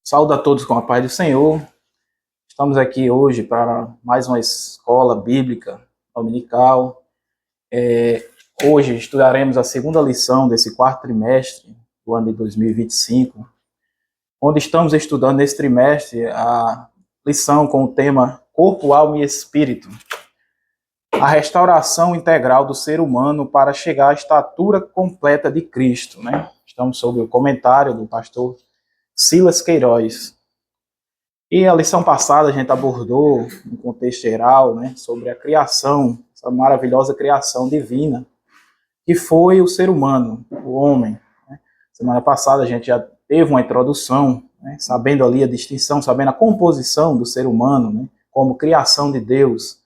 Saúdo a todos com a paz do Senhor. Estamos aqui hoje para mais uma escola bíblica dominical. Hoje estudaremos a segunda lição desse quarto trimestre do ano de 2025, onde estamos estudando nesse trimestre a lição com o tema Corpo, Alma e Espírito. A restauração integral do ser humano para chegar à estatura completa de Cristo, né? Estamos sob o comentário do pastor Silas Queiroz. E a lição passada a gente abordou, no contexto geral, né, sobre a criação, essa maravilhosa criação divina, que foi o ser humano, o homem. Né? Semana passada a gente já teve uma introdução, né, sabendo ali a distinção, sabendo a composição do ser humano, né, como criação de Deus.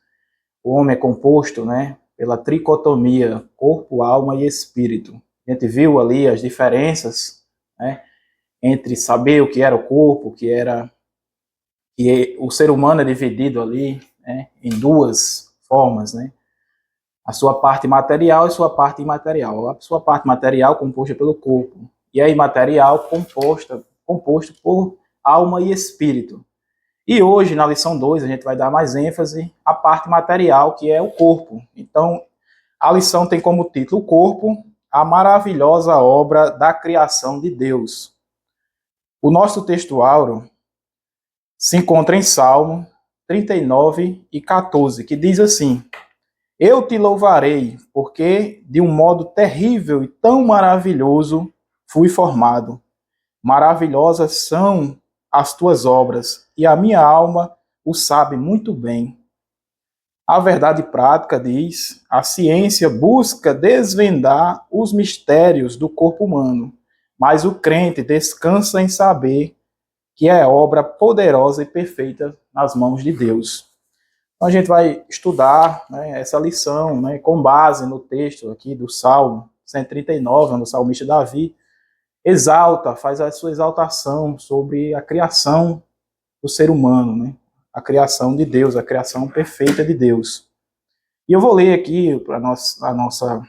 O homem é composto, né, pela tricotomia, corpo, alma e espírito. A gente viu ali as diferenças, né, entre saber o que era o corpo, que o ser humano é dividido ali, né, em duas formas, né? A sua parte material e sua parte imaterial. A sua parte material composta pelo corpo e a imaterial composto por alma e espírito. E hoje, na lição 2, a gente vai dar mais ênfase à parte material, que é o corpo. Então, a lição tem como título o corpo, a maravilhosa obra da criação de Deus. O nosso texto áureo se encontra em Salmo 39 e 14, que diz assim: Eu te louvarei, porque de um modo terrível e tão maravilhoso fui formado. Maravilhosas são as tuas obras, e a minha alma o sabe muito bem. A verdade prática diz: a ciência busca desvendar os mistérios do corpo humano, mas o crente descansa em saber que é obra poderosa e perfeita nas mãos de Deus. Então a gente vai estudar, né, essa lição, né, com base no texto aqui do Salmo 139, onde o salmista Davi faz a sua exaltação sobre a criação do ser humano, né, a criação de Deus, a criação perfeita de Deus. E eu vou ler aqui para a nossa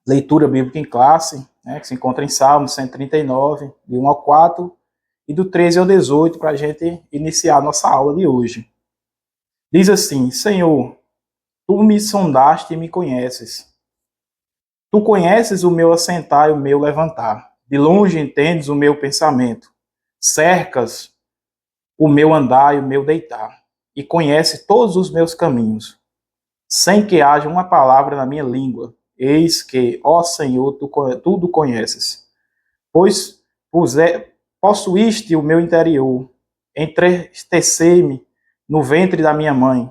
leitura bíblica em classe, né, que se encontra em Salmo 139, de 1 ao 4, e do 13 ao 18, para a gente iniciar a nossa aula de hoje. Diz assim: Senhor, tu me sondaste e me conheces. Tu conheces o meu assentar e o meu levantar. De longe entendes o meu pensamento. Cercas o meu andar e o meu deitar. E conheces todos os meus caminhos. Sem que haja uma palavra na minha língua. Eis que, ó Senhor, tu tudo conheces. Pois possuíste o meu interior, entristecei-me no ventre da minha mãe.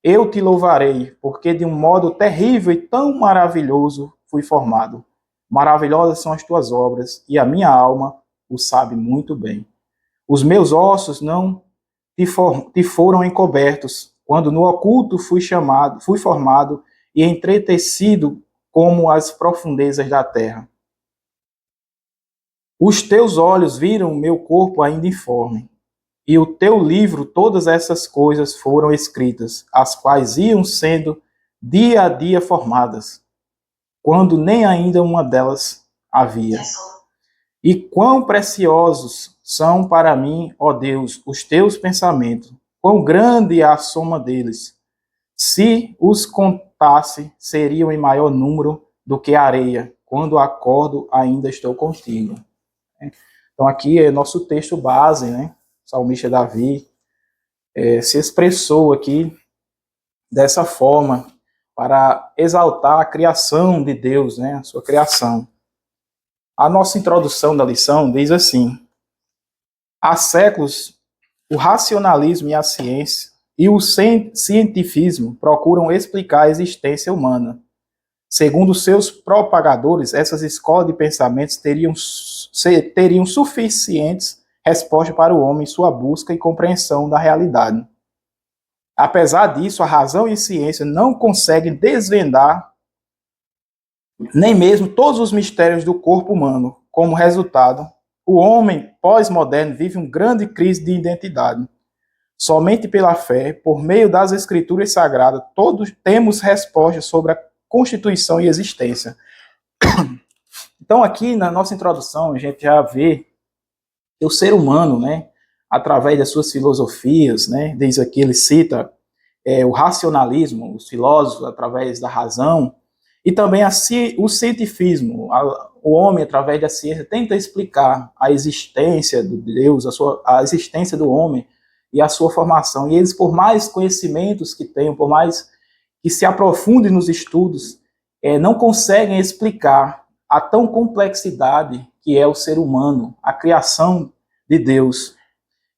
Eu te louvarei, porque de um modo terrível e tão maravilhoso fui formado. Maravilhosas são as tuas obras, e a minha alma o sabe muito bem. Os meus ossos não te foram encobertos, quando no oculto fui formado e entretecido como as profundezas da terra. Os teus olhos viram o meu corpo ainda informe, e o teu livro todas essas coisas foram escritas, as quais iam sendo dia a dia formadas, quando nem ainda uma delas havia. E quão preciosos são para mim, ó Deus, os teus pensamentos, quão grande é a soma deles. Se os contasse, seriam em maior número do que a areia. Quando acordo, ainda estou contigo. Então aqui é nosso texto base, né? O salmista Davi se expressou aqui dessa forma para exaltar a criação de Deus, né? A sua criação. A nossa introdução da lição diz assim: há séculos o racionalismo e a ciência e o cientifismo procuram explicar a existência humana. Segundo seus propagadores, essas escolas de pensamentos teriam suficientes respostas para o homem em sua busca e compreensão da realidade. Apesar disso, a razão e a ciência não conseguem desvendar nem mesmo todos os mistérios do corpo humano. Como resultado, o homem pós-moderno vive uma grande crise de identidade. Somente pela fé, por meio das escrituras sagradas, todos temos respostas sobre a constituição e existência. Então aqui na nossa introdução a gente já vê que o ser humano, né, através das suas filosofias, né? Diz aqui, ele cita o racionalismo, os filósofos através da razão, e também o cientifismo. O homem, através da ciência, tenta explicar a existência de Deus, a existência do homem e a sua formação. E eles, por mais conhecimentos que tenham, por mais que se aprofundem nos estudos, não conseguem explicar a tão complexidade que é o ser humano, a criação de Deus.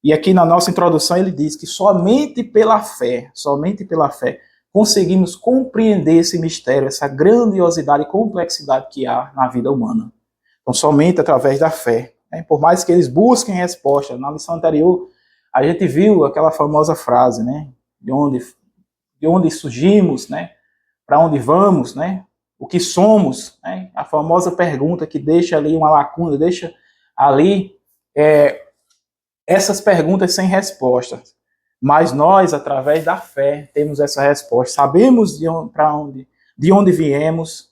E aqui na nossa introdução ele diz que somente pela fé, conseguimos compreender esse mistério, essa grandiosidade e complexidade que há na vida humana. Então, somente através da fé. Né? Por mais que eles busquem resposta, na lição anterior, a gente viu aquela famosa frase, né? De onde surgimos, né? Para onde vamos, né? O que somos, né? A famosa pergunta que deixa ali uma lacuna, deixa ali essas perguntas sem resposta. Mas nós, através da fé, temos essa resposta. Sabemos de onde viemos,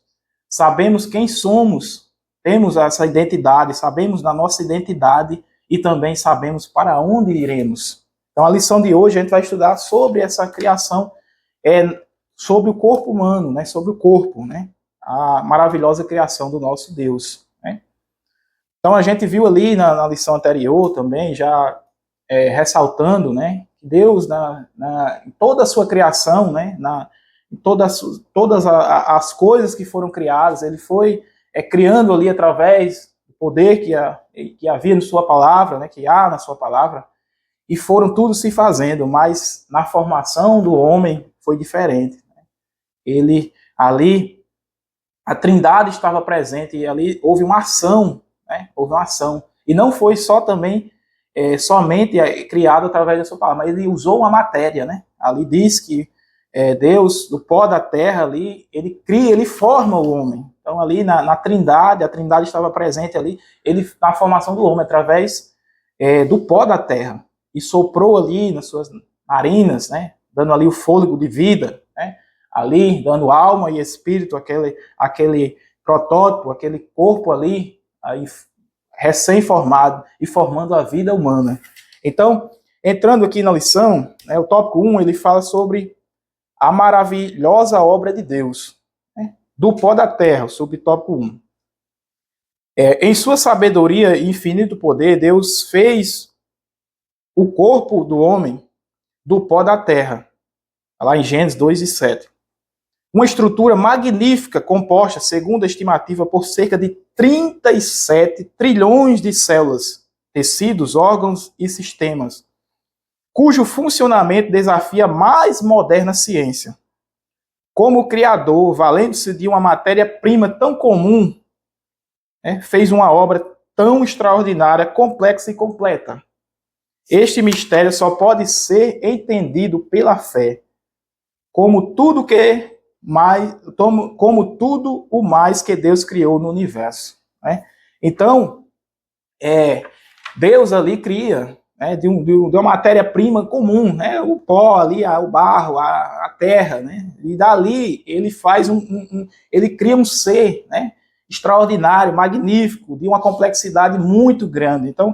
sabemos quem somos, temos essa identidade, sabemos da nossa identidade e também sabemos para onde iremos. Então, a lição de hoje a gente vai estudar sobre essa criação, sobre o corpo humano, né? Sobre o corpo, né? A maravilhosa criação do nosso Deus. Né? Então, a gente viu ali na lição anterior também, já ressaltando, né? Deus, em toda a sua criação, né? Em todas as coisas que foram criadas, ele foi criando ali através do poder que havia na sua palavra, né? Que há na sua palavra, e foram tudo se fazendo, mas na formação do homem foi diferente. Né? Ele, ali, a Trindade estava presente, e ali houve uma ação, né? Houve uma ação, e não foi só também somente criado através da sua palavra, mas ele usou uma matéria, né? Ali diz que Deus, do pó da terra, ali, ele cria, ele forma o homem. Então, ali na Trindade, a Trindade estava presente ali, na formação do homem, através do pó da terra, e soprou ali nas suas narinas, né? Dando ali o fôlego de vida, né? Ali, dando alma e espírito, aquele protótipo, aquele corpo ali, aí, recém-formado e formando a vida humana. Então, entrando aqui na lição, né, o tópico 1, ele fala sobre a maravilhosa obra de Deus, né, do pó da terra, subtópico 1. Em sua sabedoria e infinito poder, Deus fez o corpo do homem do pó da terra, lá em Gênesis 2:7. Uma estrutura magnífica, composta, segundo a estimativa, por cerca de 37 trilhões de células, tecidos, órgãos e sistemas, cujo funcionamento desafia a mais moderna ciência. Como o Criador, valendo-se de uma matéria-prima tão comum, fez uma obra tão extraordinária, complexa e completa. Este mistério só pode ser entendido pela fé, como tudo o mais que Deus criou no universo. Né? Então, Deus ali cria, né, de uma matéria-prima comum, né, o pó ali, o barro, a terra, né, e dali ele faz ele cria um ser, né, extraordinário, magnífico, de uma complexidade muito grande. Então,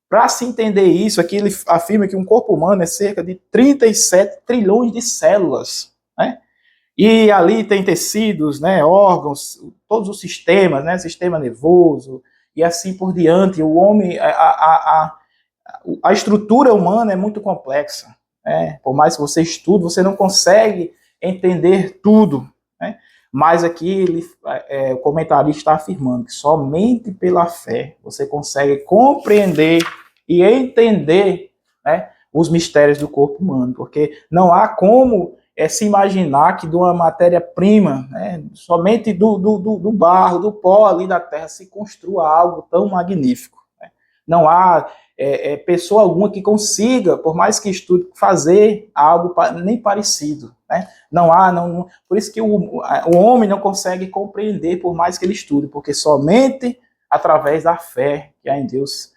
para se entender isso, aqui ele afirma que um corpo humano é cerca de 37 trilhões de células, né? E ali tem tecidos, né, órgãos, todos os sistemas, né, sistema nervoso e assim por diante. O homem, a estrutura humana é muito complexa. Né? Por mais que você estude, você não consegue entender tudo. Né? Mas aqui o comentarista está afirmando que somente pela fé você consegue compreender e entender, né, os mistérios do corpo humano, porque não há como se imaginar que de uma matéria-prima, né, somente do barro, do pó ali da terra, se construa algo tão magnífico. Né? Não há pessoa alguma que consiga, por mais que estude, fazer algo nem parecido. Né? Por isso que o homem não consegue compreender, por mais que ele estude, porque somente através da fé que há em Deus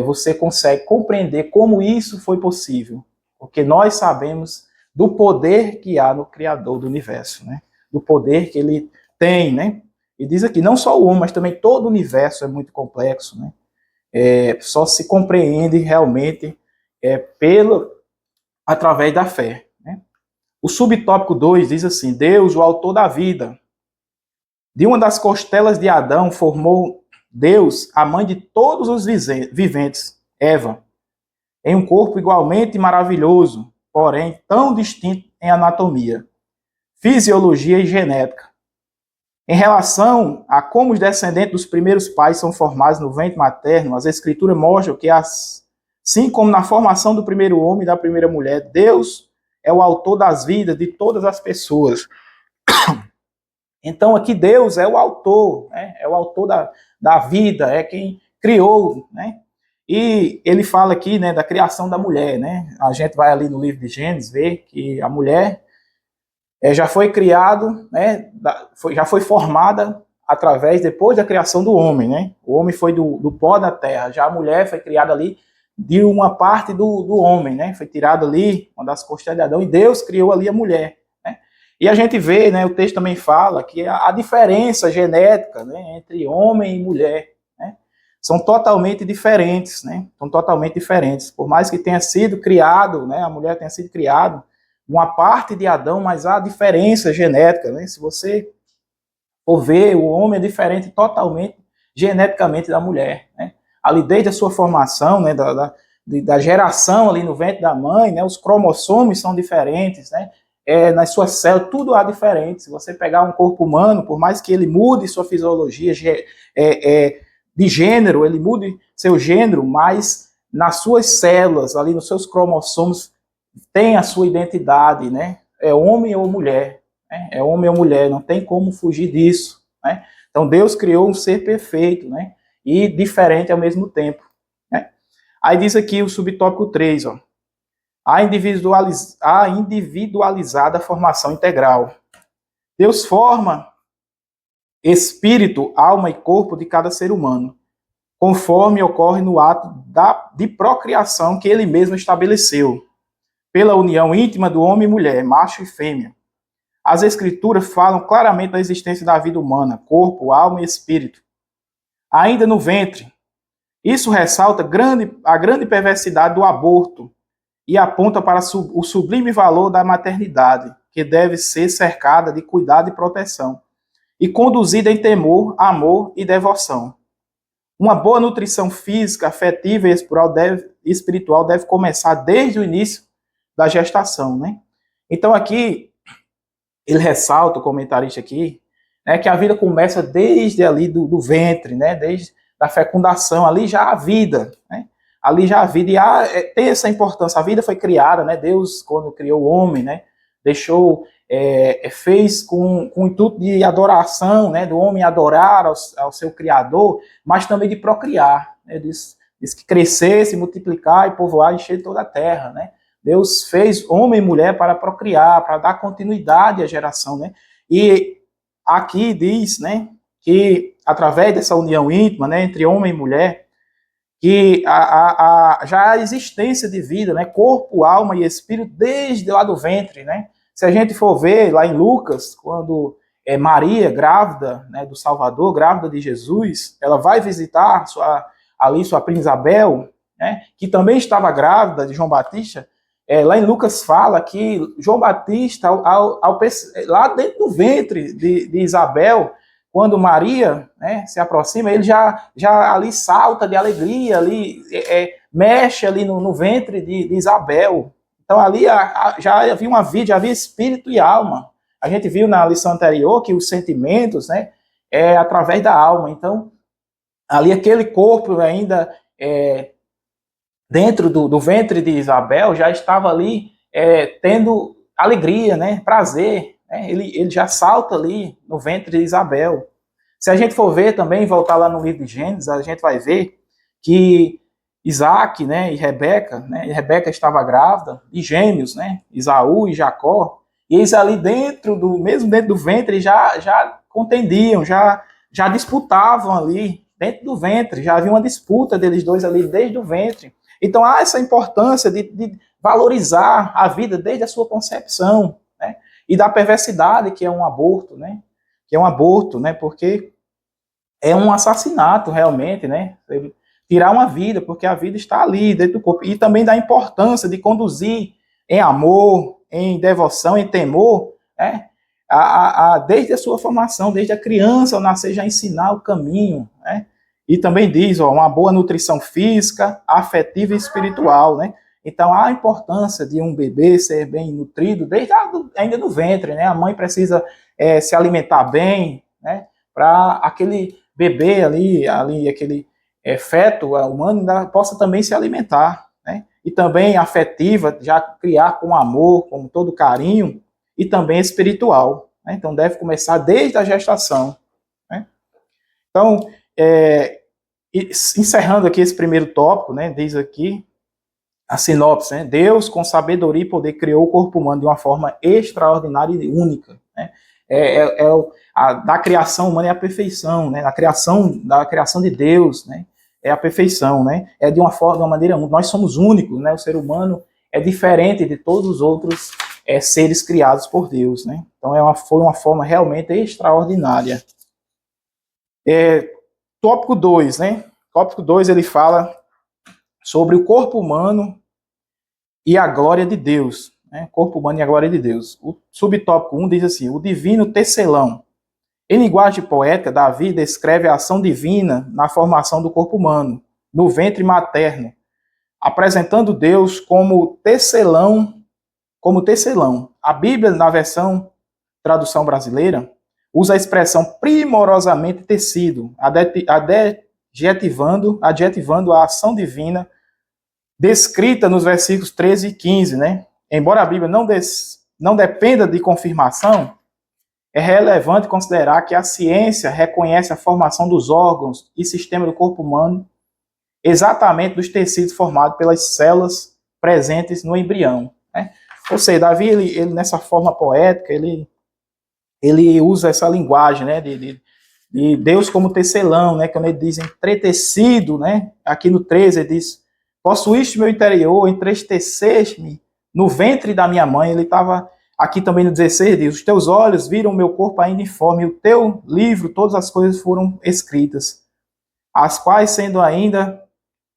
você consegue compreender como isso foi possível, porque nós sabemos do poder que há no Criador do universo, né? Do poder que ele tem, né? E diz aqui, não só o homem, mas também todo o universo é muito complexo, né? Só se compreende realmente através da fé. Né? O subtópico 2 diz assim: Deus, o autor da vida. De uma das costelas de Adão formou Deus a mãe de todos os viventes, Eva, em um corpo igualmente maravilhoso, porém tão distinto em anatomia, fisiologia e genética. Em relação a como os descendentes dos primeiros pais são formados no ventre materno, as escrituras mostram que, assim como na formação do primeiro homem e da primeira mulher, Deus é o autor das vidas de todas as pessoas. Então aqui Deus é o autor, né? É o autor da vida, é quem criou, né? E ele fala aqui, né, da criação da mulher, né? A gente vai ali no livro de Gênesis ver que a mulher já foi criado, né? Já foi formada depois da criação do homem, né? O homem foi do pó da terra, já a mulher foi criada ali de uma parte do homem, né? Foi tirada ali uma das costelas de Adão e Deus criou ali a mulher. E a gente vê, né, o texto também fala que a diferença genética, né, entre homem e mulher, né, são totalmente diferentes, né, são totalmente diferentes. Por mais que tenha sido criado, né, a mulher tenha sido criada, uma parte de Adão, mas há diferença genética, né, se você for ver, o homem é diferente totalmente geneticamente da mulher, né, ali desde a sua formação, né, da geração ali no ventre da mãe, né, os cromossomos são diferentes, né, nas suas células, tudo há diferente. Se você pegar um corpo humano, por mais que ele mude sua fisiologia de gênero, ele mude seu gênero, mas nas suas células, ali nos seus cromossomos, tem a sua identidade, né? É homem ou mulher, né? É homem ou mulher, não tem como fugir disso, né? Então Deus criou um ser perfeito, né? E diferente ao mesmo tempo, né? Aí diz aqui o subtópico 3, ó. A individualizada formação integral. Deus forma espírito, alma e corpo de cada ser humano, conforme ocorre no ato de procriação que ele mesmo estabeleceu, pela união íntima do homem e mulher, macho e fêmea. As escrituras falam claramente da existência da vida humana, corpo, alma e espírito. Ainda no ventre. Isso ressalta a grande perversidade do aborto, e aponta para o sublime valor da maternidade, que deve ser cercada de cuidado e proteção, e conduzida em temor, amor e devoção. Uma boa nutrição física, afetiva e espiritual deve começar desde o início da gestação, né? Então aqui, ele ressalta, o comentarista aqui, né, que a vida começa desde ali do ventre, né? Desde a fecundação, ali já há vida, né? Ali já a vida, e tem essa importância, a vida foi criada, né, Deus, quando criou o homem, né, fez com o intuito de adoração, né, do homem adorar ao seu Criador, mas também de procriar, né, diz que crescesse, multiplicar e povoar, encher toda a terra, né, Deus fez homem e mulher para procriar, para dar continuidade à geração, né, e aqui diz, né, que através dessa união íntima, né, entre homem e mulher, que já a existência de vida, né, corpo, alma e espírito, desde lá do ventre, né? Se a gente for ver lá em Lucas, quando Maria, grávida, né, do Salvador, grávida de Jesus, ela vai visitar sua prima Isabel, né, que também estava grávida de João Batista. Lá em Lucas fala que João Batista, lá dentro do ventre de Isabel, quando Maria, né, se aproxima, ele já ali salta de alegria, ali mexe ali no ventre de Isabel. Então ali já havia uma vida, já havia espírito e alma. A gente viu na lição anterior que os sentimentos, né, através da alma. Então ali aquele corpo ainda dentro do ventre de Isabel já estava ali tendo alegria, né, prazer. Ele já salta ali no ventre de Isabel. Se a gente for ver também, voltar lá no livro de Gênesis, a gente vai ver que Isaac, né, e Rebeca estava grávida de gêmeos, né, Esaú e Jacó, e eles ali mesmo dentro do ventre, já contendiam, já disputavam ali, dentro do ventre, já havia uma disputa deles dois ali desde o ventre. Então há essa importância de valorizar a vida desde a sua concepção, né, e da perversidade que é um aborto, né, porque é um assassinato realmente, né, tirar uma vida, porque a vida está ali dentro do corpo. E também da importância de conduzir em amor, em devoção, em temor, né? Desde a sua formação, desde a criança, ao nascer, já ensinar o caminho, né? E também diz, ó, uma boa nutrição física, afetiva e espiritual, né? Então, há a importância de um bebê ser bem nutrido desde ainda no ventre, né? A mãe precisa se alimentar bem, né? Para aquele bebê ali aquele feto humano ainda possa também se alimentar, né? E também afetiva, já criar com amor, com todo carinho, e também espiritual, né? Então, deve começar desde a gestação, né? Então, encerrando aqui esse primeiro tópico, né? Diz aqui a sinopse, né? Deus, com sabedoria e poder, criou o corpo humano de uma forma extraordinária e única, né? Da criação humana é a perfeição, né? Da criação de Deus, né? É a perfeição, né? É de uma maneira única. Nós somos únicos, né? O ser humano é diferente de todos os outros seres criados por Deus, né? Então foi uma forma realmente extraordinária. Tópico 2, né? Tópico 2 ele fala sobre o corpo humano e a glória de Deus, né? Corpo humano e a glória de Deus. O subtópico 1 diz assim: o divino tecelão. Em linguagem poética, Davi descreve a ação divina na formação do corpo humano, no ventre materno, apresentando Deus como tecelão. A Bíblia, na versão tradução brasileira, usa a expressão primorosamente tecido, adjetivando a ação divina descrita nos versículos 13 e 15, né? Embora a Bíblia não dependa de confirmação, é relevante considerar que a ciência reconhece a formação dos órgãos e sistema do corpo humano exatamente dos tecidos formados pelas células presentes no embrião, né? Ou seja, Davi, ele nessa forma poética, ele usa essa linguagem, né, de Deus como tecelão, né, quando ele diz entretecido, né, aqui no 13 ele diz: possuíste meu interior, entristeceste-me no ventre da minha mãe. Ele estava aqui também no 16, diz: os teus olhos viram o meu corpo ainda informe, e o teu livro, todas as coisas foram escritas, as quais sendo ainda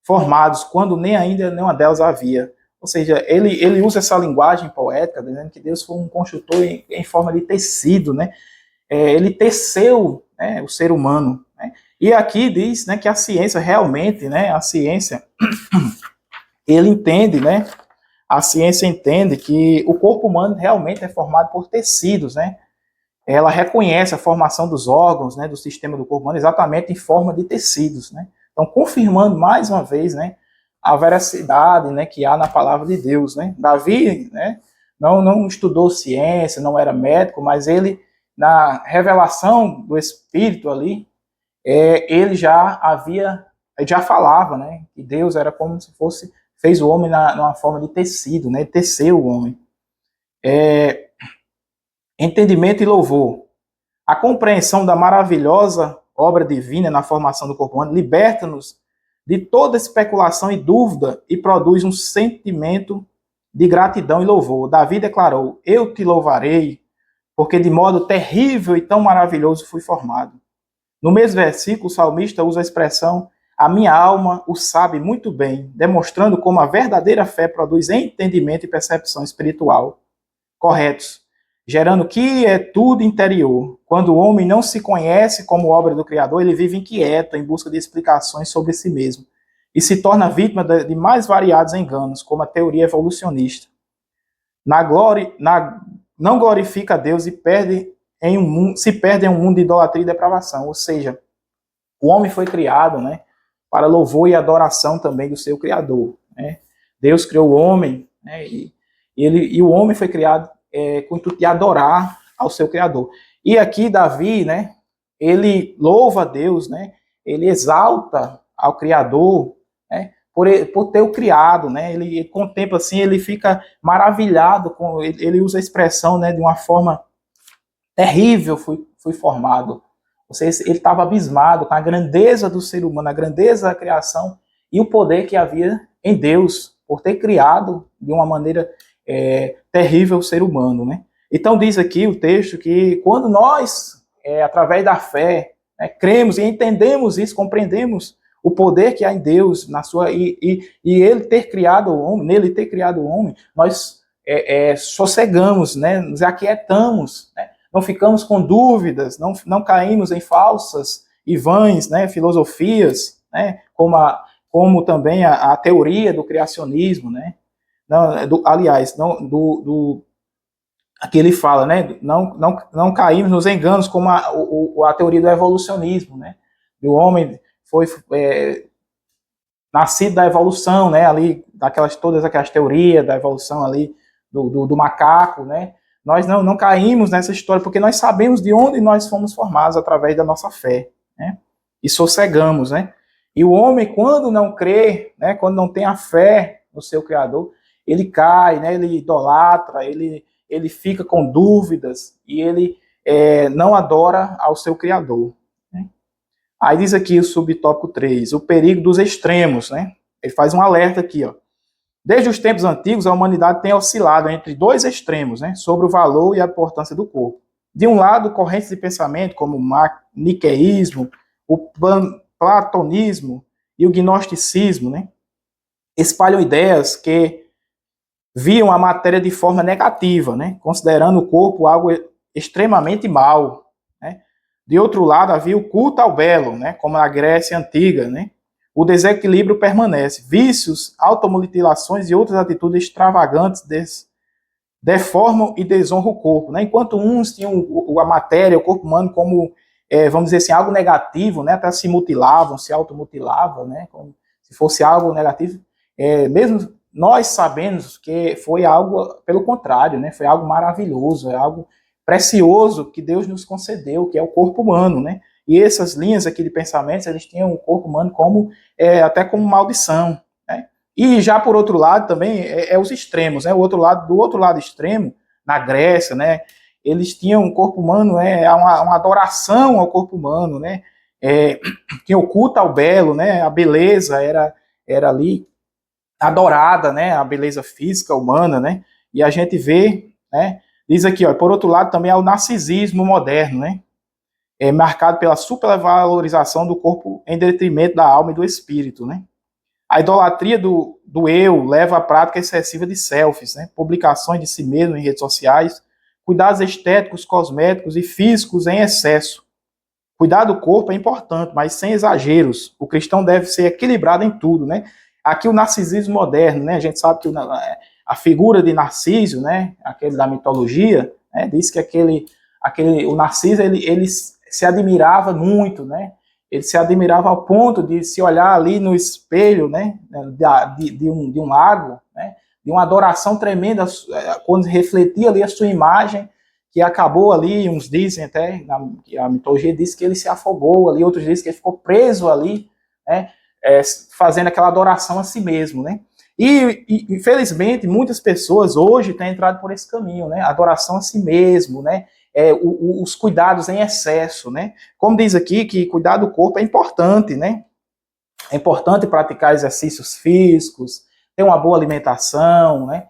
formados, quando nem ainda nenhuma delas havia. Ou seja, ele usa essa linguagem poética, dizendo que Deus foi um construtor em forma de tecido, né? Ele teceu, né, o ser humano, né? E aqui diz, né, que a ciência realmente, né, a ciência entende que o corpo humano realmente é formado por tecidos, né? Ela reconhece a formação dos órgãos, né, do sistema do corpo humano exatamente em forma de tecidos, né? Então, confirmando mais uma vez, né, a veracidade, né, que há na palavra de Deus, né? Davi, né, não estudou ciência, não era médico, mas ele, na revelação do Espírito ali, ele já falava, né, que Deus era como se fez o homem numa forma de tecido, né, teceu o homem. Entendimento e louvor. A compreensão da maravilhosa obra divina na formação do corpo humano liberta-nos de toda especulação e dúvida e produz um sentimento de gratidão e louvor. Davi declarou: eu te louvarei, porque de modo terrível e tão maravilhoso fui formado. No mesmo versículo, o salmista usa a expressão: a minha alma o sabe muito bem, demonstrando como a verdadeira fé produz entendimento e percepção espiritual corretos, gerando quietude interior. Quando o homem não se conhece como obra do Criador, ele vive inquieto, em busca de explicações sobre si mesmo, e se torna vítima de mais variados enganos, como a teoria evolucionista. Não glorifica a Deus e se perde em um mundo de idolatria e depravação. Ou seja, o homem foi criado, né, para louvor e adoração também do seu Criador, né? Deus criou o homem, né, e o homem foi criado com o intuito de adorar ao seu Criador. E aqui Davi, né, ele louva a Deus, né, ele exalta ao Criador, né, por ter o criado, né, ele contempla assim, ele fica maravilhado, ele usa a expressão, né, de uma forma terrível fui formado. Ou seja, ele estava abismado com a grandeza do ser humano, a grandeza da criação e o poder que havia em Deus, por ter criado de uma maneira terrível o ser humano, né? Então diz aqui o texto que quando nós, através da fé, né, cremos e entendemos isso, compreendemos o poder que há em Deus, e ele ter criado o homem, nele ter criado o homem, nós sossegamos, né? Nos aquietamos, né? Não ficamos com dúvidas, não caímos em falsas e vãs, né, filosofias, né, como também a teoria do criacionismo, né? Não, aliás, aqui ele fala, né? Não caímos nos enganos como a teoria do evolucionismo, né? O homem foi nascido da evolução, né? Ali, todas aquelas teorias da evolução ali do macaco, né? Nós não caímos nessa história porque nós sabemos de onde nós fomos formados através da nossa fé, né? E sossegamos, né? E o homem, quando não crê, né? Quando não tem a fé no seu Criador, ele cai, né? Ele idolatra, ele fica com dúvidas e ele não adora ao seu Criador. Né? Aí diz aqui o subtópico 3, o perigo dos extremos. Né? Ele faz um alerta aqui. Ó. Desde os tempos antigos, a humanidade tem oscilado entre dois extremos, né, sobre o valor e a importância do corpo. De um lado, correntes de pensamento como o maniqueísmo, o platonismo e o gnosticismo, né, espalham ideias que viam a matéria de forma negativa, né, considerando o corpo algo extremamente mau. Né. De outro lado, havia o culto ao belo, né, como na Grécia Antiga. Né. O desequilíbrio permanece. Vícios, automutilações e outras atitudes extravagantes deformam e desonram o corpo. Né. Enquanto uns tinham a matéria, o corpo humano, como, vamos dizer assim, algo negativo, né, até se mutilavam, se automutilavam, né, como se fosse algo negativo, mesmo nós sabemos que foi algo, pelo contrário, né? Foi algo maravilhoso, é algo precioso que Deus nos concedeu, que é o corpo humano, né? E essas linhas aqui de pensamentos, eles tinham o corpo humano como, até como maldição, né? E já por outro lado também, os extremos, né? Do outro lado extremo, na Grécia, né? Eles tinham o corpo humano, uma adoração ao corpo humano, né? Que oculta ao belo, né? A beleza era ali adorada, né, a beleza física humana, né, e a gente vê, né, diz aqui, ó, por outro lado também há o narcisismo moderno, né, marcado pela supervalorização do corpo em detrimento da alma e do espírito, né. A idolatria do eu leva à prática excessiva de selfies, né, publicações de si mesmo em redes sociais, cuidados estéticos, cosméticos e físicos em excesso. Cuidar do corpo é importante, mas sem exageros. O cristão deve ser equilibrado em tudo, né? Aqui o narcisismo moderno, né? A gente sabe que a figura de Narciso, né? Aquele da mitologia, né? Diz que o Narciso ele se admirava muito, né? Ele se admirava ao ponto de se olhar ali no espelho, né? De um lago, né? De uma adoração tremenda quando refletia ali a sua imagem, que acabou ali, uns dizem até, a mitologia diz que ele se afogou ali, outros dizem que ele ficou preso ali, né? Fazendo aquela adoração a si mesmo, né? E infelizmente, muitas pessoas hoje têm entrado por esse caminho, né? Adoração a si mesmo, né? Os cuidados em excesso, né? Como diz aqui, que cuidar do corpo é importante, né? É importante praticar exercícios físicos, ter uma boa alimentação, né?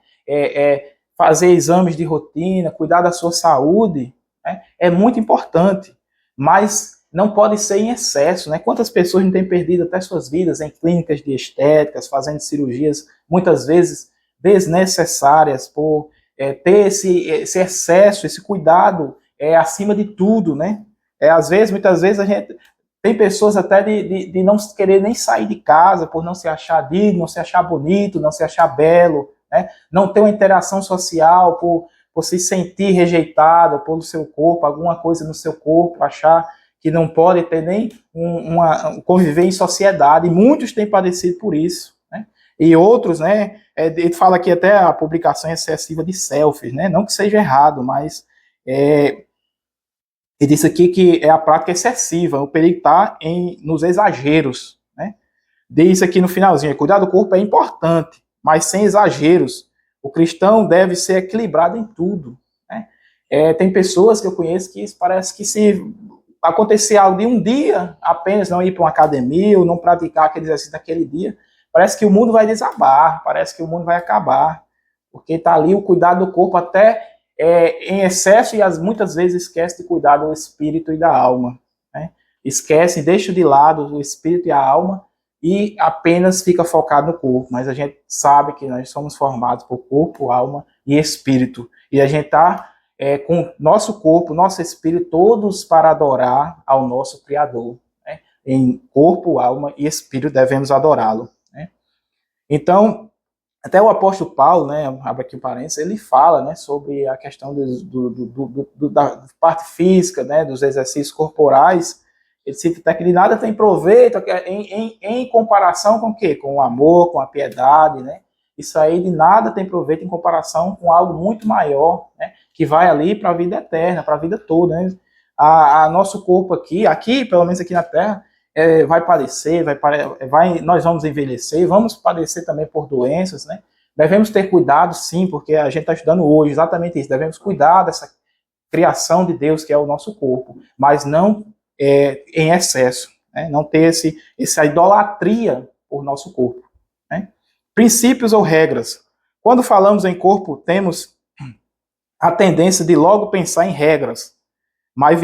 Fazer exames de rotina, cuidar da sua saúde, né? É muito importante, mas não pode ser em excesso, né? Quantas pessoas não têm perdido até suas vidas em clínicas de estéticas, fazendo cirurgias, muitas vezes desnecessárias, por ter esse excesso, esse cuidado acima de tudo, né? Muitas vezes a gente tem pessoas até de não querer nem sair de casa por não se achar digno, não se achar bonito, não se achar belo, né? Não ter uma interação social por se sentir rejeitado pelo seu corpo, alguma coisa no seu corpo, achar que não pode ter nem conviver em sociedade. E muitos têm padecido por isso, né? E outros, né? Ele fala aqui até a publicação excessiva de selfies, né? Não que seja errado, mas ele disse aqui que é a prática excessiva, o perigo está nos exageros, né? Diz aqui no finalzinho, cuidar do corpo é importante, mas sem exageros. O cristão deve ser equilibrado em tudo, né? Tem pessoas que eu conheço que parece que se acontecer algo de um dia, apenas não ir para uma academia ou não praticar aquele exercício naquele dia, parece que o mundo vai desabar, parece que o mundo vai acabar, porque está ali o cuidado do corpo até em excesso e muitas vezes esquece de cuidar do espírito e da alma, né? Esquece, deixa de lado o espírito e a alma e apenas fica focado no corpo, mas a gente sabe que nós somos formados por corpo, alma e espírito, e a gente está com nosso corpo, nosso espírito, todos para adorar ao nosso Criador. Né? Em corpo, alma e espírito devemos adorá-lo. Né? Então, até o apóstolo Paulo, né, abre aqui o parênteses, ele fala, né, sobre a questão da parte física, né, dos exercícios corporais. Ele cita até que de nada tem proveito em comparação com o quê? Com o amor, com a piedade, né? Isso aí de nada tem proveito em comparação com algo muito maior, né, que vai ali para a vida eterna, para a vida toda. Né? Nosso corpo aqui, pelo menos aqui na Terra, vai padecer, nós vamos envelhecer, vamos padecer também por doenças, né? Devemos ter cuidado, sim, porque a gente está estudando hoje exatamente isso. Devemos cuidar dessa criação de Deus, que é o nosso corpo, mas não em excesso, né? Não ter essa idolatria por nosso corpo. Né? Princípios ou regras. Quando falamos em corpo, temos a tendência de logo pensar em regras, mas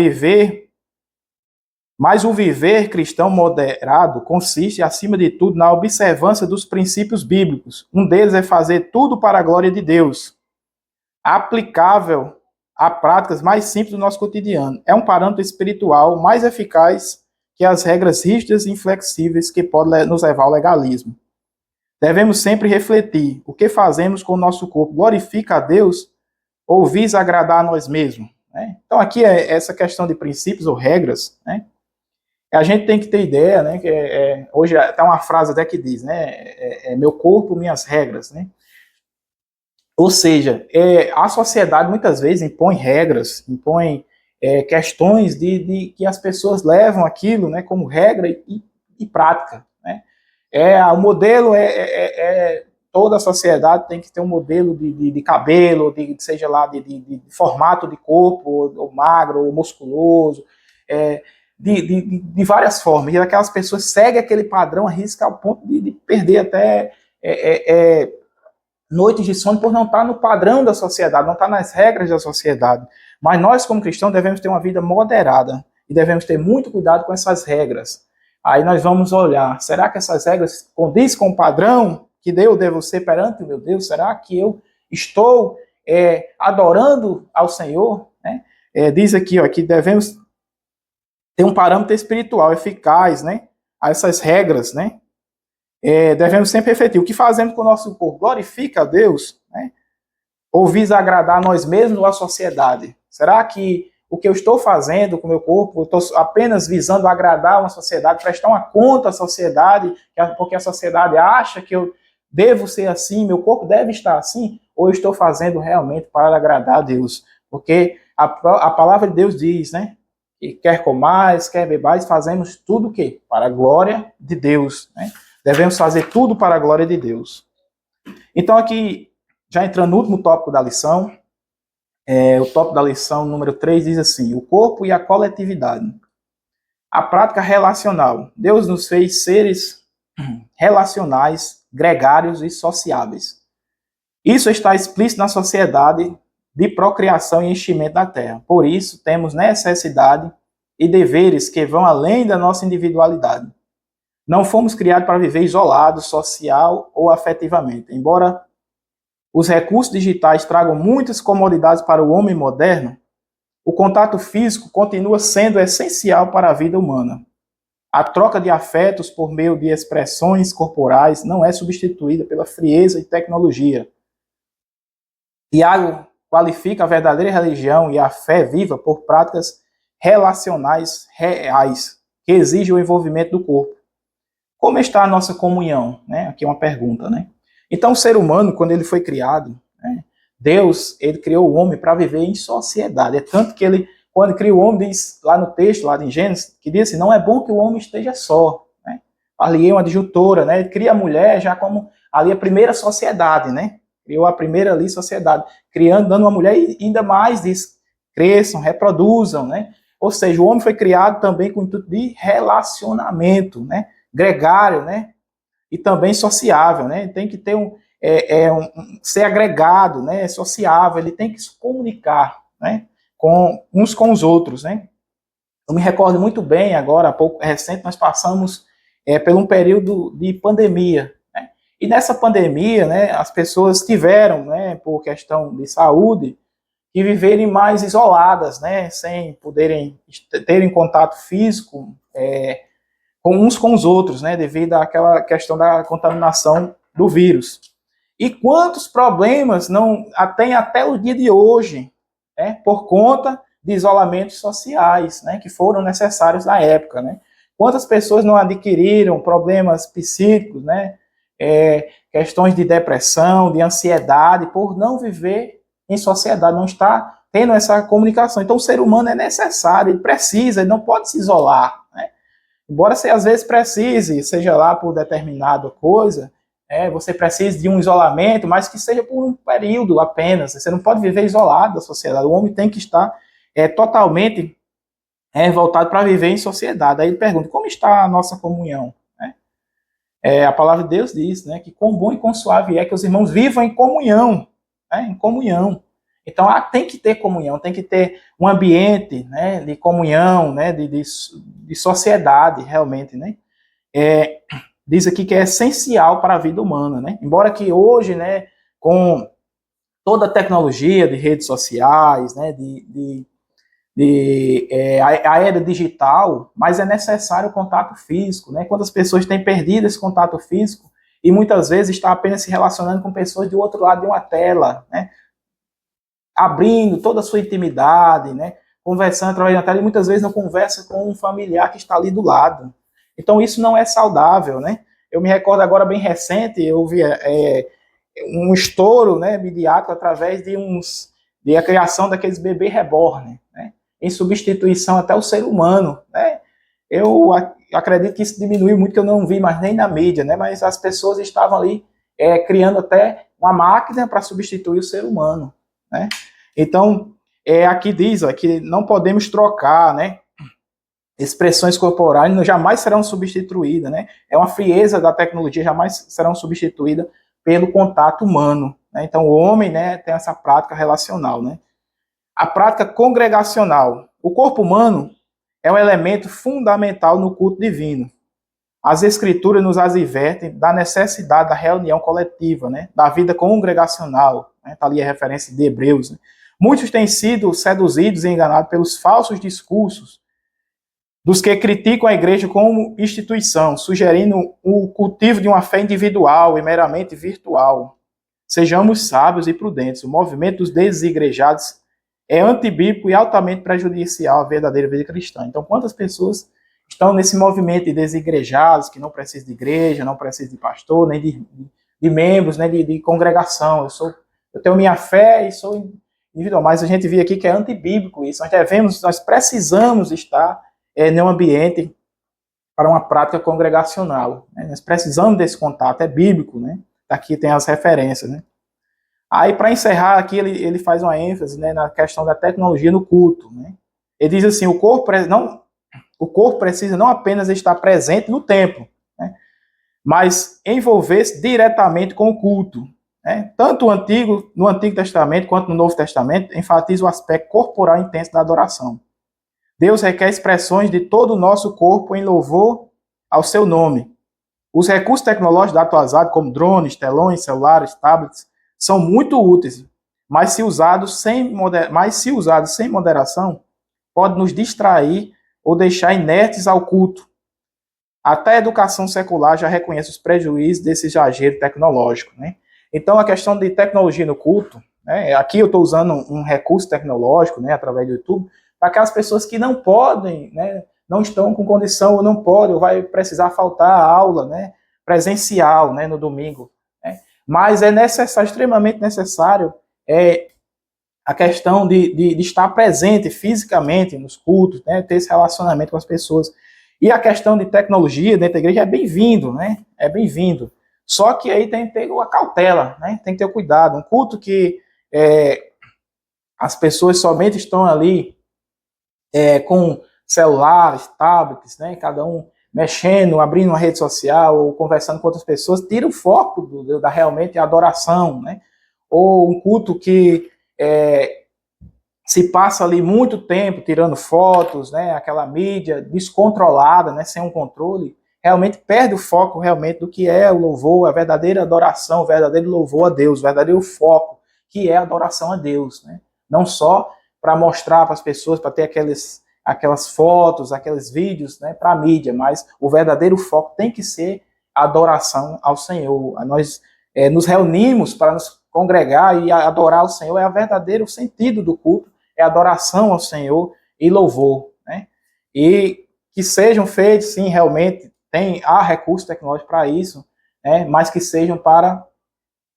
o viver cristão moderado consiste, acima de tudo, na observância dos princípios bíblicos. Um deles é fazer tudo para a glória de Deus, aplicável a práticas mais simples do nosso cotidiano. É um parâmetro espiritual mais eficaz que as regras rígidas e inflexíveis que podem nos levar ao legalismo. Devemos sempre refletir: o que fazemos com o nosso corpo glorifica a Deus ou visa agradar a nós mesmos? Né? Então, aqui é essa questão de princípios ou regras, né? A gente tem que ter ideia, né, que hoje tem uma frase até que diz, né, meu corpo, minhas regras, né? Ou seja, a sociedade muitas vezes impõe regras, impõe questões que as pessoas levam aquilo, né, como regra e prática, né? O modelo toda a sociedade tem que ter um modelo de cabelo, seja lá de formato de corpo, ou magro, ou musculoso, de várias formas, e aquelas pessoas seguem aquele padrão, arriscam ao ponto de perder até noites de sono por não estar no padrão da sociedade, não estar nas regras da sociedade. Mas nós, como cristãos, devemos ter uma vida moderada e devemos ter muito cuidado com essas regras. Aí nós vamos olhar, será que essas regras condizem com o padrão que eu devo ser perante o meu Deus? Será que eu estou adorando ao Senhor? Né? Diz aqui ó, que devemos ter um parâmetro espiritual eficaz, né? A essas regras, né? Devemos sempre refletir: o que fazemos com o nosso corpo glorifica a Deus, né? Ou visa agradar a nós mesmos ou a sociedade? Será que o que eu estou fazendo com o meu corpo, eu estou apenas visando agradar uma sociedade, prestar uma conta à sociedade, porque a sociedade acha que eu devo ser assim, meu corpo deve estar assim, ou eu estou fazendo realmente para agradar a Deus? Porque a palavra de Deus diz, né? E quer comais, quer bebais, fazemos tudo o quê? Para a glória de Deus. Né? Devemos fazer tudo para a glória de Deus. Então aqui, já entrando no último tópico da lição, o tópico da lição número 3 diz assim: o corpo e a coletividade. A prática relacional. Deus nos fez seres relacionais, gregários e sociáveis. Isso está explícito na sociedade de procriação e enchimento da terra. Por isso, temos necessidade e deveres que vão além da nossa individualidade. Não fomos criados para viver isolados, social ou afetivamente. Embora os recursos digitais tragam muitas comodidades para o homem moderno, o contato físico continua sendo essencial para a vida humana. A troca de afetos por meio de expressões corporais não é substituída pela frieza e tecnologia. Tiago qualifica a verdadeira religião e a fé viva por práticas relacionais reais, que exigem o envolvimento do corpo. Como está a nossa comunhão? Né? Aqui é uma pergunta. Né? Então, o ser humano, quando ele foi criado, né, Deus, ele criou o homem para viver em sociedade. É tanto que ele, quando cria o homem, diz lá no texto, lá em Gênesis, que diz assim, não é bom que o homem esteja só. Né? Ali é uma adjutora, né? Ele cria a mulher já como ali a primeira sociedade, né? Criou a primeira ali sociedade, criando, dando uma mulher e ainda mais diz, cresçam, reproduzam, né? Ou seja, o homem foi criado também com o intuito de relacionamento, né? Gregário, né? E também sociável, né? Tem que ter ser agregado, né? Sociável, ele tem que se comunicar, né? Com uns com os outros, né? Eu me recordo muito bem agora, há pouco recente, nós passamos pelo um período de pandemia, né? E nessa pandemia, né, as pessoas tiveram, né, por questão de saúde, que viverem mais isoladas, né, sem poderem terem contato físico com uns com os outros, né, devido àquela questão da contaminação do vírus. E quantos problemas não tem até o dia de hoje, né, por conta de isolamentos sociais, né, que foram necessários na época, né? Quantas pessoas não adquiriram problemas psíquicos, né, questões de depressão, de ansiedade, por não viver em sociedade, não estar tendo essa comunicação. Então, o ser humano é necessário, ele precisa, ele não pode se isolar, né? Embora você às vezes precise, seja lá por determinada coisa, você precisa de um isolamento, mas que seja por um período apenas. Você não pode viver isolado da sociedade. O homem tem que estar totalmente voltado para viver em sociedade. Aí ele pergunta, como está a nossa comunhão? A palavra de Deus diz, né, que quão bom e quão suave é que os irmãos vivam em comunhão, né, em comunhão. Então, tem que ter comunhão, tem que ter um ambiente, né, de comunhão, né, de sociedade, realmente, né. Diz aqui que é essencial para a vida humana, né. Embora que hoje, né, com toda a tecnologia de redes sociais, né, a era digital, mas é necessário o contato físico, né? Quando as pessoas têm perdido esse contato físico e muitas vezes está apenas se relacionando com pessoas do outro lado de uma tela, né? Abrindo toda a sua intimidade, né? Conversando através da tela e muitas vezes não conversa com um familiar que está ali do lado. Então isso não é saudável, né? Eu me recordo agora bem recente, eu vi um estouro, né, midiático através de a criação daqueles bebês reborn, né? Em substituição até o ser humano, né? Eu acredito que isso diminuiu muito, que eu não vi mais nem na mídia, né? Mas as pessoas estavam ali criando até uma máquina para substituir o ser humano, né? Então, aqui diz que não podemos trocar, né? Expressões corporais jamais serão substituídas, né? É uma frieza da tecnologia, jamais serão substituídas pelo contato humano, né? Então, o homem, né, tem essa prática relacional, né? A prática congregacional. O corpo humano é um elemento fundamental no culto divino. As escrituras nos advertem da necessidade da reunião coletiva, né? Da vida congregacional. Está ali a referência de Hebreus. Né? Muitos têm sido seduzidos e enganados pelos falsos discursos dos que criticam a igreja como instituição, sugerindo o cultivo de uma fé individual e meramente virtual. Sejamos sábios e prudentes. O movimento dos desigrejados é antibíblico e altamente prejudicial à verdadeira vida cristã. Então, quantas pessoas estão nesse movimento de desigrejados, que não precisam de igreja, não precisam de pastor, nem de membros, né, de congregação. Eu tenho minha fé e sou individual, mas a gente vê aqui que é antibíblico isso. Nós precisamos estar em um ambiente para uma prática congregacional. Né? Nós precisamos desse contato, é bíblico, né? Aqui tem as referências, né? Aí, para encerrar aqui, ele faz uma ênfase, né, na questão da tecnologia no culto, né? Ele diz assim, o corpo precisa não apenas estar presente no templo, né, mas envolver-se diretamente com o culto. Né? Tanto no Antigo Testamento quanto no Novo Testamento, enfatiza o aspecto corporal intenso da adoração. Deus requer expressões de todo o nosso corpo em louvor ao seu nome. Os recursos tecnológicos da atualidade, como drones, telões, celulares, tablets, são muito úteis, mas se usados sem moderação, pode nos distrair ou deixar inertes ao culto. Até a educação secular já reconhece os prejuízos desse exagero tecnológico. Né? Então, a questão de tecnologia no culto, né, aqui eu estou usando um recurso tecnológico, né, através do YouTube, para aquelas pessoas que não podem, né, não estão com condição, ou não podem, ou vai precisar faltar a aula, né, presencial, né, no domingo. Né? Mas é necessário, extremamente necessário, a questão de estar presente fisicamente nos cultos, né, ter esse relacionamento com as pessoas. E a questão de tecnologia dentro da igreja é bem-vindo, né? É bem-vindo. Só que aí tem que ter a cautela, né? Tem que ter o cuidado. Um culto que as pessoas somente estão ali com celulares, tablets, né? Cada um mexendo, abrindo uma rede social ou conversando com outras pessoas, tira o foco da realmente adoração, né? Ou um culto que se passa ali muito tempo tirando fotos, né? Aquela mídia descontrolada, né? Sem um controle, realmente perde o foco realmente do que é o louvor, a verdadeira adoração, o verdadeiro louvor a Deus, o verdadeiro foco, que é a adoração a Deus, né? Não só para mostrar para as pessoas, para ter aquelas fotos, aqueles vídeos, né, para a mídia, mas o verdadeiro foco tem que ser a adoração ao Senhor. Nós nos reunimos para nos congregar e adorar ao Senhor, é o verdadeiro sentido do culto, é adoração ao Senhor e louvor, né? E que sejam feitos, sim, realmente, há recurso tecnológico para isso, né, mas que sejam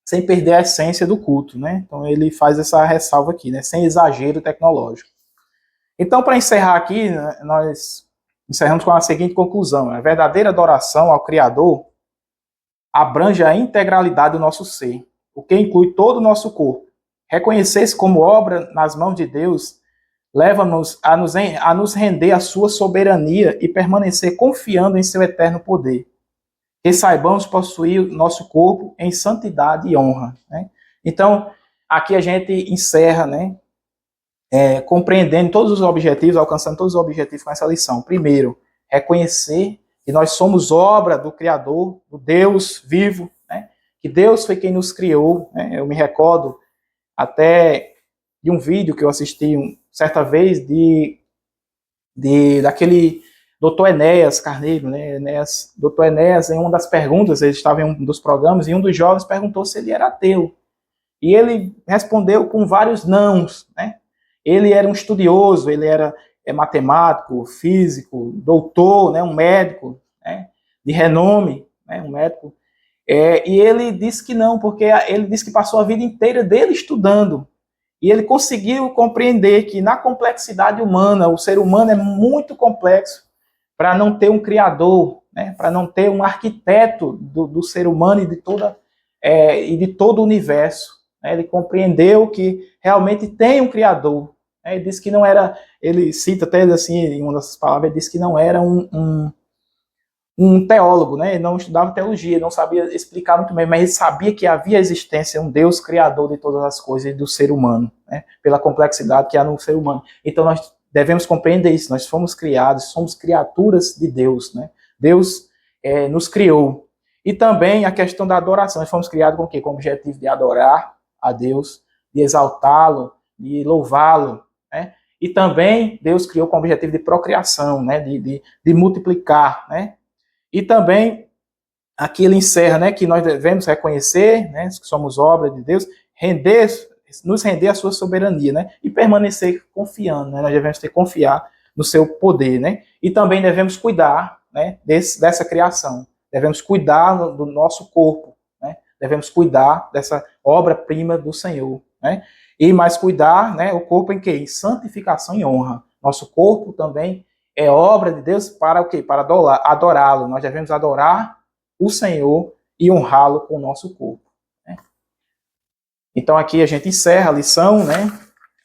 sem perder a essência do culto, né? Então ele faz essa ressalva aqui, né, sem exagero tecnológico. Então, para encerrar aqui, nós encerramos com a seguinte conclusão: a verdadeira adoração ao Criador abrange a integralidade do nosso ser, o que inclui todo o nosso corpo. Reconhecer-se como obra nas mãos de Deus leva-nos a nos render à sua soberania e permanecer confiando em seu eterno poder. Que saibamos possuir nosso corpo em santidade e honra, né? Então, aqui a gente encerra, né, compreendendo todos os objetivos, alcançando todos os objetivos com essa lição. Primeiro, reconhecer que nós somos obra do Criador, do Deus vivo, né? Que Deus foi quem nos criou, né? Eu me recordo até de um vídeo que eu assisti certa vez daquele Dr. Enéas Carneiro, né? Dr. Enéas, em uma das perguntas, ele estava em um dos programas, e um dos jovens perguntou se ele era ateu. E ele respondeu com vários nãos, né? Ele era um estudioso, ele era matemático, físico, doutor, né? Um médico, né, de renome, né? Um médico. E ele disse que não, porque ele disse que passou a vida inteira dele estudando. E ele conseguiu compreender que na complexidade humana, o ser humano é muito complexo para não ter um criador, né, para não ter um arquiteto do ser humano e de todo o universo. Né. Ele compreendeu que realmente tem um criador. Né. Ele disse que não era, ele cita até assim, em uma dessas palavras, ele disse que não era um teólogo, né? Ele não estudava teologia, não sabia explicar muito bem, mas ele sabia que havia existência um Deus criador de todas as coisas e do ser humano, né? Pela complexidade que há no ser humano. Então nós devemos compreender isso, nós fomos criados, somos criaturas de Deus, né? Deus nos criou. E também a questão da adoração, nós fomos criados com o quê? Com o objetivo de adorar a Deus, de exaltá-lo, de louvá-lo, né? E também Deus criou com o objetivo de procriação, né? De multiplicar, né? E também, aqui ele encerra, né, que nós devemos reconhecer, né, que somos obra de Deus, nos render à sua soberania, né, e permanecer confiando, né, nós devemos confiar no seu poder, né, e também devemos cuidar, né, dessa criação, devemos cuidar do nosso corpo, né, devemos cuidar dessa obra-prima do Senhor, né, e mais cuidar, né, o corpo em quê? Em santificação e honra. Nosso corpo também é obra de Deus para o quê? Para adorá-lo. Nós devemos adorar o Senhor e honrá-lo com o nosso corpo. Né? Então aqui a gente encerra a lição, né?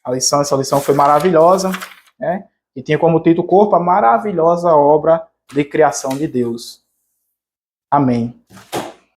Essa lição foi maravilhosa, né? E tinha como título Corpo, a maravilhosa obra de criação de Deus. Amém.